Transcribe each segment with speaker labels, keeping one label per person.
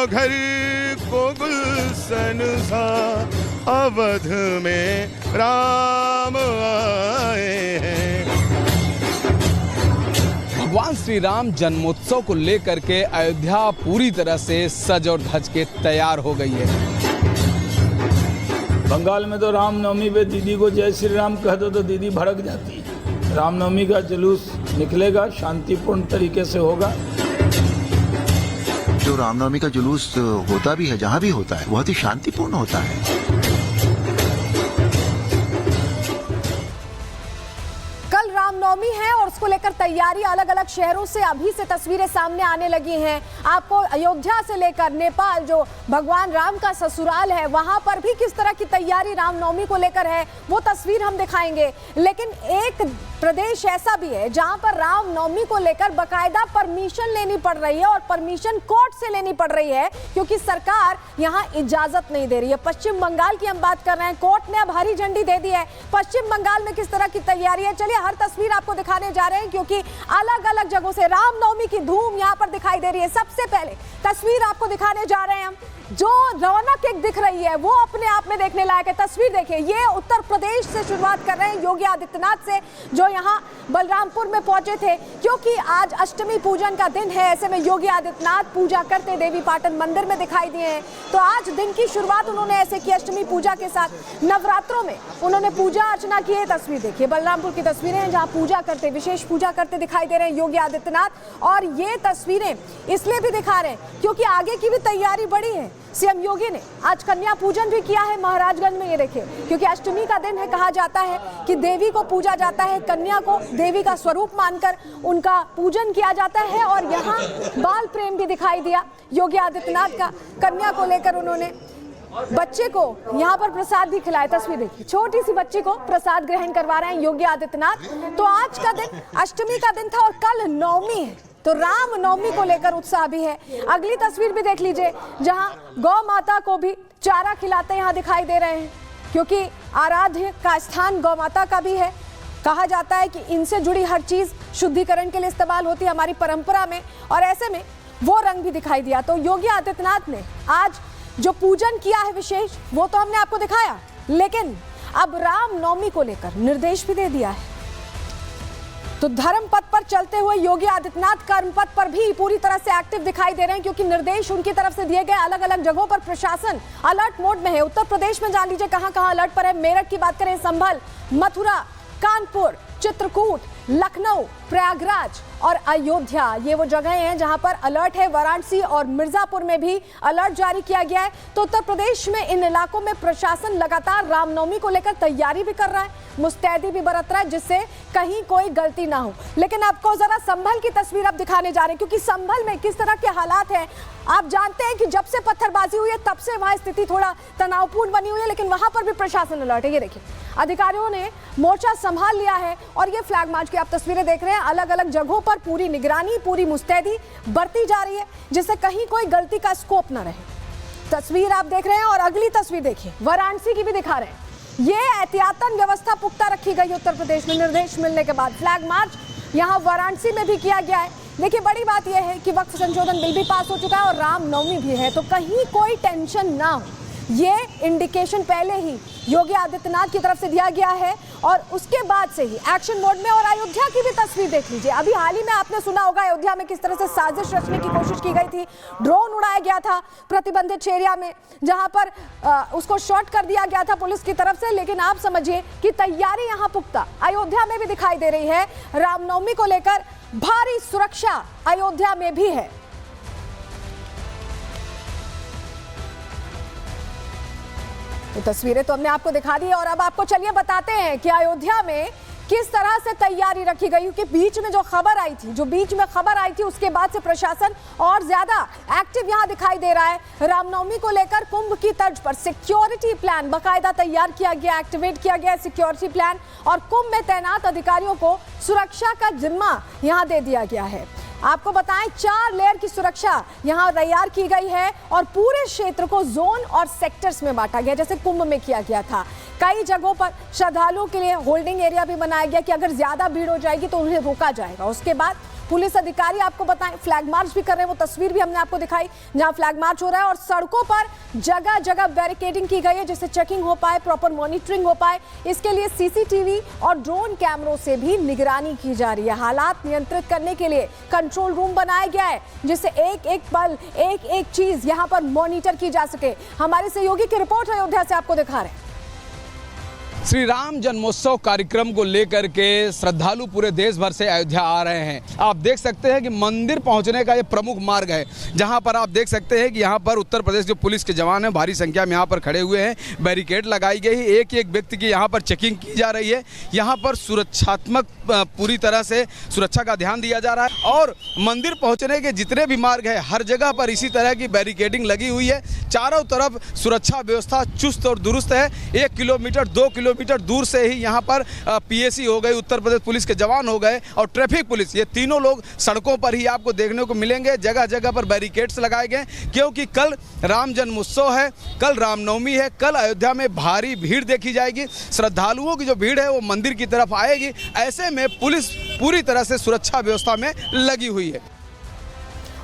Speaker 1: घर को गुलशन सा अवध में राम आए हैं।
Speaker 2: भगवान श्री राम जन्मोत्सव को लेकर के अयोध्या पूरी तरह से सज और धज के तैयार हो गई है।
Speaker 3: बंगाल में तो रामनवमी पे दीदी को जय श्री राम कह दो तो दीदी भड़क जाती है। रामनवमी का जुलूस निकलेगा, शांतिपूर्ण तरीके से होगा।
Speaker 4: जो रामनवमी का जुलूस होता भी है, जहाँ भी होता है, बहुत ही शांतिपूर्ण होता है।
Speaker 5: कल रामनवमी है और उसको लेकर तैयारी अलग अलग शहरों से अभी से तस्वीरें सामने आने लगी हैं। आपको अयोध्या से लेकर नेपाल, जो भगवान राम का ससुराल है, वहां पर भी किस तरह की तैयारी रामनवमी को लेकर है वो तस्वीर हम दिखाएंगे। लेकिन एक प्रदेश ऐसा भी है जहां पर रामनवमी को लेकर बकायदा परमिशन लेनी पड़ रही है और परमिशन कोर्ट से लेनी पड़ रही है क्योंकि सरकार यहां इजाजत नहीं दे रही है। पश्चिम बंगाल की हम बात कर रहे हैं, कोर्ट ने अब हरी झंडी दे दी है। पश्चिम बंगाल में किस तरह की तैयारी है, चलिए हर तस्वीर आपको दिखाने जा रहे हैं क्योंकि अलग अलग जगहों से रामनवमी की धूम यहां पर दिखाई दे रही है। सबसे पहले तस्वीर आपको दिखाने जा रहे हैं हम, जो रौनक एक दिख रही है वो अपने आप में देखने लायक है। तस्वीर देखिए, ये उत्तर प्रदेश से शुरुआत कर रहे हैं योगी आदित्यनाथ से, जो यहाँ बलरामपुर में पहुंचे थे क्योंकि आज अष्टमी पूजन का दिन है। ऐसे में योगी आदित्यनाथ पूजा करते देवी पाटन मंदिर में दिखाई दिए हैं। तो आज दिन की शुरुआत उन्होंने ऐसे की अष्टमी पूजा के साथ। नवरात्रों में उन्होंने पूजा अर्चना की है। तस्वीर देखिए, बलरामपुर की तस्वीरें हैं जहाँ पूजा करते, विशेष पूजा करते दिखाई दे रहे हैं योगी आदित्यनाथ। और ये तस्वीरें इसलिए भी दिखा रहे हैं क्योंकि आगे की भी तैयारी बड़ी है। सीएम योगी ने आज कन्या पूजन भी किया है महाराजगंज में। ये देखिए, क्योंकि अष्टमी का दिन है, कहा जाता है कि देवी को पूजा जाता है, कन्या को देवी का स्वरूप मानकर उनका पूजन किया जाता है। और यहाँ बाल प्रेम भी दिखाई दिया योगी आदित्यनाथ का। कन्या को लेकर उन्होंने बच्चे को यहाँ पर प्रसाद भी खिलाया। तस्वीर देखिए, छोटी सी बच्ची को प्रसाद ग्रहण करवा रहे हैं योगी आदित्यनाथ। तो आज का दिन अष्टमी का दिन था और कल नवमी है, तो राम नवमी को लेकर उत्साह भी है। अगली तस्वीर भी देख लीजिए, जहां गौ माता को भी चारा खिलाते यहाँ दिखाई दे रहे हैं क्योंकि आराध्य का स्थान गौ माता का भी है। कहा जाता है कि इनसे जुड़ी हर चीज शुद्धिकरण के लिए इस्तेमाल होती है हमारी परंपरा में, और ऐसे में वो रंग भी दिखाई दिया। तो योगी आदित्यनाथ ने आज जो पूजन किया है विशेष, वो तो हमने आपको दिखाया, लेकिन अब राम नवमी को लेकर निर्देश भी दे दिया है। तो धर्म पथ पर चलते हुए योगी आदित्यनाथ कर्म पथ पर भी पूरी तरह से एक्टिव दिखाई दे रहे हैं क्योंकि निर्देश उनकी तरफ से दिए गए। अलग अलग जगहों पर प्रशासन अलर्ट मोड में है। उत्तर प्रदेश में जान लीजिए कहां कहां अलर्ट पर है। मेरठ की बात करें, संभल, मथुरा, कानपुर, चित्रकूट, लखनऊ, प्रयागराज और अयोध्या, ये वो जगहें हैं जहां पर अलर्ट है। वाराणसी और मिर्जापुर में भी अलर्ट जारी किया गया है। तो उत्तर प्रदेश में इन इलाकों में प्रशासन लगातार रामनवमी को लेकर तैयारी भी कर रहा है, मुस्तैदी भी बरत रहा है जिससे कहीं कोई गलती ना हो। लेकिन आपको जरा संभल की तस्वीर अब दिखाने जा रहे हैं क्योंकि संभल में किस तरह के हालात हैं। आप जानते हैं कि जब से पत्थरबाजी हुई है तब से वहां स्थिति थोड़ा तनावपूर्ण बनी हुई है, लेकिन वहां पर भी प्रशासन अलर्ट है। ये देखिए, अधिकारियों ने मोर्चा संभाल लिया है और ये फ्लैग मार्च की आप तस्वीरें देख रहे हैं। अलग अलग जगहों पर पूरी निगरानी, पूरी मुस्तैदी बरती जा रही है जिससे कहीं कोई गलती का स्कोप न रहे। तस्वीर आप देख रहे हैं और अगली तस्वीर देखिए, वाराणसी की भी दिखा रहे हैं। ये एहतियातन व्यवस्था पुख्ता रखी गई उत्तर प्रदेश में निर्देश मिलने के बाद। फ्लैग मार्च यहाँ वाराणसी में भी किया गया है। देखिए, बड़ी बात यह है कि वक्फ संशोधन बिल भी पास हो चुका है और रामनवमी भी है, तो कहीं कोई टेंशन ना हो, ये इंडिकेशन पहले ही योगी आदित्यनाथ की तरफ से दिया गया है और उसके बाद से ही एक्शन मोड में। और अयोध्या की भी तस्वीर देख लीजिए। अभी हाल ही में आपने सुना होगा अयोध्या में किस तरह से साजिश रचने की कोशिश की गई थी। ड्रोन उड़ाया गया था प्रतिबंधित एरिया में, जहां पर उसको शॉट कर दिया गया था पुलिस की तरफ से। लेकिन आप समझिए कि तैयारी यहां पुख्ता अयोध्या में भी दिखाई दे रही है। रामनवमी को लेकर भारी सुरक्षा अयोध्या में भी है। तो तस्वीरें तो हमने आपको दिखा दी है और अब आपको चलिए बताते हैं कि अयोध्या में किस तरह से तैयारी रखी गई। क्योंकि बीच में जो खबर आई थी उसके बाद से प्रशासन और ज्यादा एक्टिव यहां दिखाई दे रहा है। रामनवमी को लेकर कुंभ की तर्ज पर सिक्योरिटी प्लान बाकायदा तैयार किया गया, एक्टिवेट किया गया सिक्योरिटी प्लान, और कुंभ में तैनात अधिकारियों को सुरक्षा का जिम्मा यहां दे दिया गया है। आपको बताएं 4 लेयर की सुरक्षा यहां तैयार की गई है और पूरे क्षेत्र को जोन और सेक्टर्स में बांटा गया, जैसे कुंभ में किया गया था। कई जगहों पर श्रद्धालुओं के लिए होल्डिंग एरिया भी बनाया गया कि अगर ज्यादा भीड़ हो जाएगी तो उन्हें रोका जाएगा। उसके बाद पुलिस अधिकारी आपको बताएं फ्लैग मार्च भी कर रहे हैं, वो तस्वीर भी हमने आपको दिखाई जहां फ्लैग मार्च हो रहा है और सड़कों पर जगह जगह बैरिकेडिंग की गई है जिससे चेकिंग हो पाए, प्रॉपर मॉनिटरिंग हो पाए। इसके लिए सीसीटीवी और ड्रोन कैमरों से भी निगरानी की जा रही है। हालात नियंत्रित करने के लिए कंट्रोल रूम बनाया गया है जिससे एक एक पल, एक एक चीज यहां पर मॉनिटर की जा सके। हमारे सहयोगी की रिपोर्ट अयोध्या से आपको दिखा रहे हैं।
Speaker 2: श्री राम जन्मोत्सव कार्यक्रम को लेकर के श्रद्धालु पूरे देश भर से अयोध्या आ रहे हैं। आप देख सकते हैं कि मंदिर पहुंचने का ये प्रमुख मार्ग है, जहां पर आप देख सकते हैं कि यहां पर उत्तर प्रदेश के पुलिस के जवान हैं, भारी संख्या में यहां पर खड़े हुए हैं, बैरिकेड लगाई गई, एक एक व्यक्ति की यहां पर चेकिंग की जा रही है। यहां पर सुरक्षात्मक पूरी तरह से सुरक्षा का ध्यान दिया जा रहा है और मंदिर पहुंचने के जितने भी मार्ग है हर जगह पर इसी तरह की बैरिकेडिंग लगी हुई है। चारों तरफ सुरक्षा व्यवस्था चुस्त और दुरुस्त है। 1 किलोमीटर 2 किलोमीटर दूर से ही यहाँ पर पीएसी हो गए, उत्तर प्रदेश पुलिस के जवान हो गए और ट्रैफिक पुलिस, ये तीनों लोग सड़कों पर ही आपको देखने को मिलेंगे। जगह जगह पर बैरिकेड्स लगाए गए क्योंकि कल राम जन्मोत्सव है, कल रामनवमी है, कल अयोध्या में भारी भीड़ देखी जाएगी। श्रद्धालुओं की जो भीड़ है वो मंदिर की तरफ आएगी। ऐसे में पुलिस पूरी तरह से सुरक्षा व्यवस्था में लगी हुई है।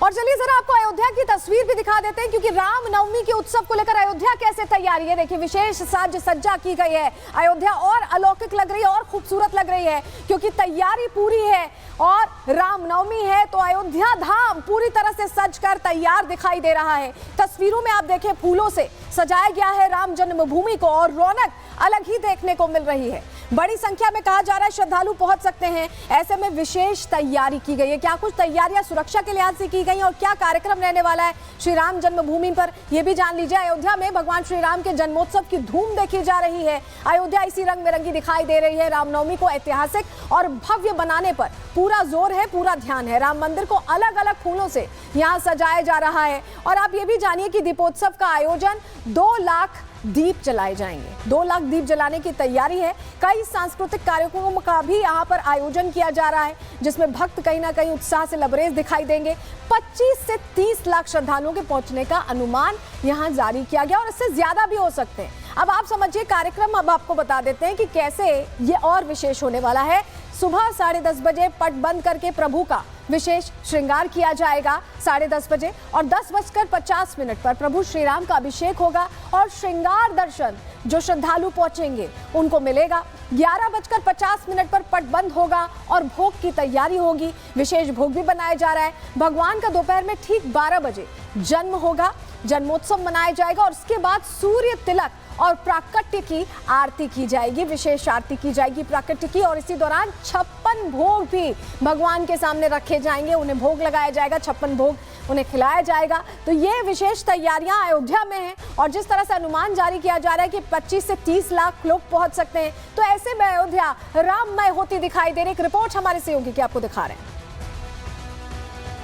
Speaker 5: और चलिए जरा आपको अयोध्या की तस्वीर भी दिखा देते हैं क्योंकि रामनवमी के उत्सव को लेकर अयोध्या कैसे तैयारी है। देखिए विशेष साज सज्जा की गई है। अयोध्या और अलौकिक लग रही है और खूबसूरत लग रही है क्योंकि तैयारी पूरी है और रामनवमी है तो अयोध्या धाम पूरी तरह से सजकर तैयार दिखाई दे रहा है। तस्वीरों में आप देखें फूलों से सजाया गया है राम जन्मभूमि को और रौनक अलग ही देखने को मिल रही है। बड़ी संख्या में कहा जा रहा है श्रद्धालु पहुंच सकते हैं, ऐसे में विशेष तैयारी की गई है। क्या कुछ तैयारियां सुरक्षा के लिहाज से की गई और क्या कार्यक्रम रहने वाला है श्री राम जन्मभूमि पर, यह भी जान लीजिए। अयोध्या में भगवान श्री राम के जन्मोत्सव की धूम देखी जा रही है। अयोध्या इसी रंग बिरंगी दिखाई दे रही है। रामनवमी को ऐतिहासिक और भव्य बनाने पर पूरा जोर है, पूरा ध्यान है। राम मंदिर को अलग अलग फूलों से यहाँ सजाया जा रहा है और आप ये भी जानिए कि दीपोत्सव का आयोजन 2 लाख दीप जलाए जाएंगे। 2 लाख दीप जलाने की तैयारी है। कई सांस्कृतिक कार्यक्रमों का भी यहाँ पर आयोजन किया जा रहा है जिसमें भक्त कहीं ना कहीं उत्साह से लबरेज दिखाई देंगे। 25 से 30 लाख श्रद्धालुओं के पहुंचने का अनुमान यहाँ जारी किया गया और इससे ज्यादा भी हो सकते हैं। अब आप समझिए कार्यक्रम, अब आपको बता देते हैं कि कैसे ये और विशेष होने वाला है। सुबह 10:30 बजे पट बंद करके प्रभु का विशेष श्रृंगार किया जाएगा 10:30 बजे और 10:50 पर प्रभु श्री राम का अभिषेक होगा और श्रृंगार दर्शन जो श्रद्धालु पहुंचेंगे उनको मिलेगा। 11:50 पर पट बंद होगा और भोग की तैयारी होगी। विशेष भोग भी बनाया जा रहा है। भगवान का दोपहर में ठीक 12 बजे जन्म होगा, जन्मोत्सव मनाया जाएगा और उसके बाद सूर्य तिलक और प्राकट्य की आरती की जाएगी। विशेष आरती की जाएगी प्राकट्य की और इसी दौरान 56 भोग भी भगवान के सामने रखे जाएंगे, उन्हें भोग लगाया जाएगा, 56 भोग उन्हें खिलाया जाएगा। तो ये विशेष तैयारियां अयोध्या में हैं और जिस तरह से अनुमान जारी किया जा रहा है कि 25 से 30 लाख लोग पहुंच सकते हैं, तो ऐसे में अयोध्या राममय होती दिखाई दे रही। एक रिपोर्ट हमारे सहयोगी की आपको दिखा रहे हैं।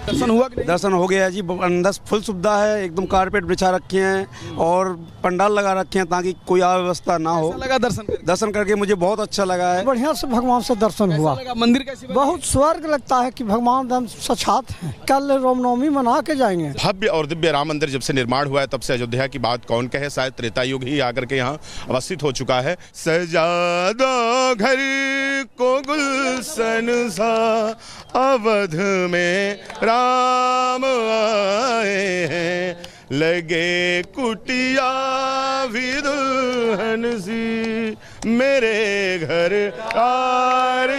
Speaker 2: दर्शन हुआ कि नहीं?
Speaker 6: दर्शन हो गया जी। अंदर फुल सुविधा है, एकदम कारपेट बिछा रखे हैं और पंडाल लगा रखे हैं ताकि कोई अव्यवस्था ना हो।
Speaker 2: लगा दर्शन
Speaker 6: करके मुझे बहुत अच्छा लगा है।
Speaker 7: बढ़िया से भगवान से दर्शन हुआ।
Speaker 2: मंदिर कैसी
Speaker 7: बहुत स्वर्ग लगता है कि भगवान एकदम सचात है। कल रामनवमी मना के जाएंगे।
Speaker 1: भव्य और दिव्य राम मंदिर जब से निर्माण हुआ है तब से अयोध्या की बात कौन कहे, शायद त्रेता युग ही आकर के यहाँ अवस्थित हो चुका है। सजा दो घर को गुलशन सा, अवध में राम आए हैं, लगे कुटिया भी दुल्हन सी, मेरे घर कार